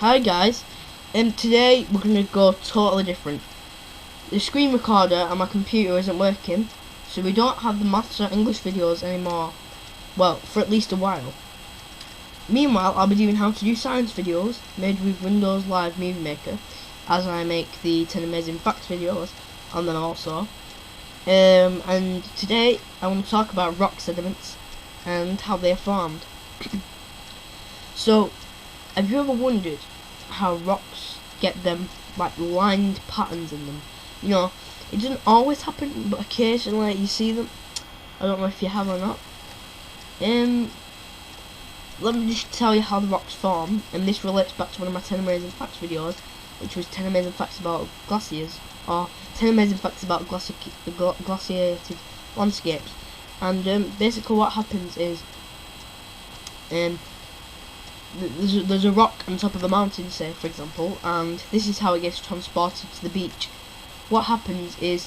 Hi guys, and today we're going to go totally different. The screen recorder on my computer isn't working, so we don't have the maths or English videos anymore. Well, for at least a while. Meanwhile, I'll be doing how to do science videos made with Windows Live Movie Maker, as I make the 10 Amazing Facts videos on them also. And today I want to talk about rock sediments and how they are formed. So, have you ever wondered how rocks get them like lined patterns in them? You know, it doesn't always happen, but occasionally you see them. I don't know if you have or not. Let me just tell you how the rocks form, and this relates back to one of my 10 Amazing Facts videos, which was 10 Amazing Facts about glaciers, or 10 Amazing Facts about glaciated landscapes. And basically what happens is, there's a rock on top of a mountain, say for example, and this is how it gets transported to the beach. What happens is,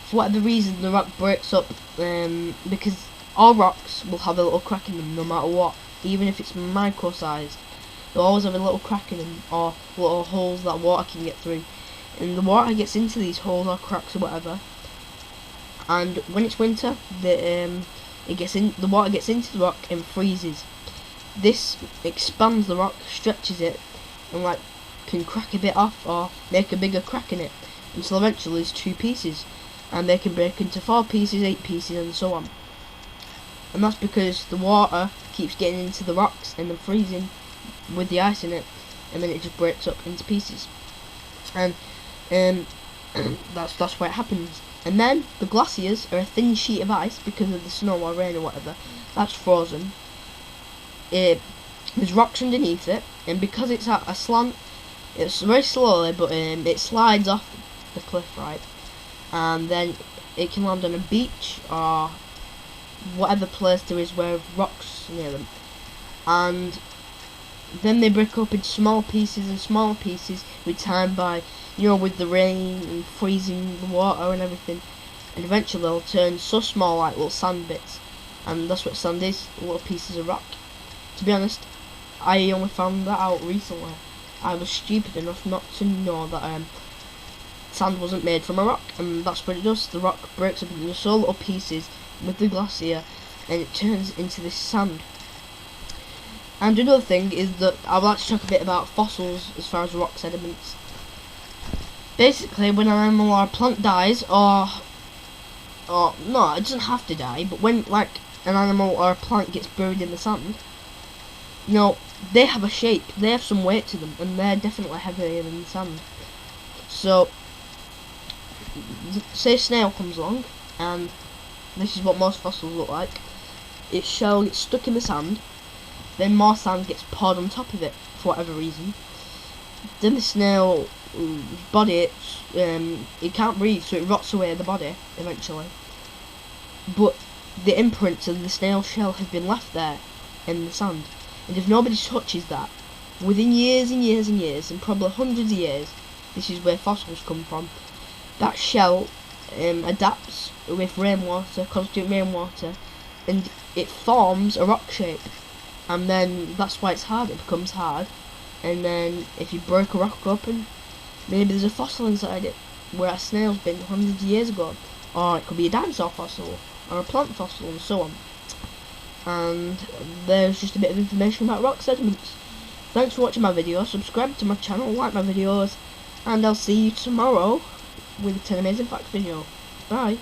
for whatever reason, the rock breaks up, because all rocks will have a little crack in them no matter what, even if it's micro-sized. They'll always have a little crack in them, or little holes that water can get through, and the water gets into these holes or cracks or whatever, and when it's winter, the water gets into the rock and freezes. This expands the rock, stretches it, and like can crack a bit off or make a bigger crack in it, until eventually there's 2 pieces, and they can break into 4 pieces, 8 pieces, and so on. And that's because the water keeps getting into the rocks and then freezing with the ice in it, and then it just breaks up into pieces. And that's why it happens. And then the glaciers are a thin sheet of ice because of the snow or rain or whatever that's frozen. There's rocks underneath it, and because it's at a slant, it's very slowly, but it slides off the cliff, right? And then it can land on a beach or whatever place there is where rocks near them, and then they break up into small pieces and smaller pieces with time, by with the rain and freezing the water and everything, and eventually they'll turn so small like little sand bits, and that's what sand is, little pieces of rock. To be honest, I only found that out recently. I was stupid enough not to know that sand wasn't made from a rock, and that's what it does. The rock breaks up into so little pieces with the glacier, and it turns into this sand. And another thing is that I would like to talk a bit about fossils as far as rock sediments. Basically, when an animal or a plant dies, or no, it doesn't have to die, but when like an animal or a plant gets buried in the sand, they have a shape, they have some weight to them, and they're definitely heavier than the sand. So, say a snail comes along, and this is what most fossils look like. Its shell gets stuck in the sand, then more sand gets poured on top of it for whatever reason. Then the snail body, it can't breathe, so it rots away the body eventually. But the imprints of the snail shell have been left there in the sand. And if nobody touches that, within years and years and years, and probably hundreds of years, this is where fossils come from, that shell adapts with rainwater, constant rainwater, and it forms a rock shape. And then that's why it's hard, it becomes hard. And then if you break a rock open, maybe there's a fossil inside it, where a snail's been hundreds of years ago. Or it could be a dinosaur fossil, or a plant fossil, and so on. And there's just a bit of information about rock sediments. Thanks for watching my video, subscribe to my channel, like my videos, and I'll see you tomorrow with a 10 Amazing Facts video. Bye.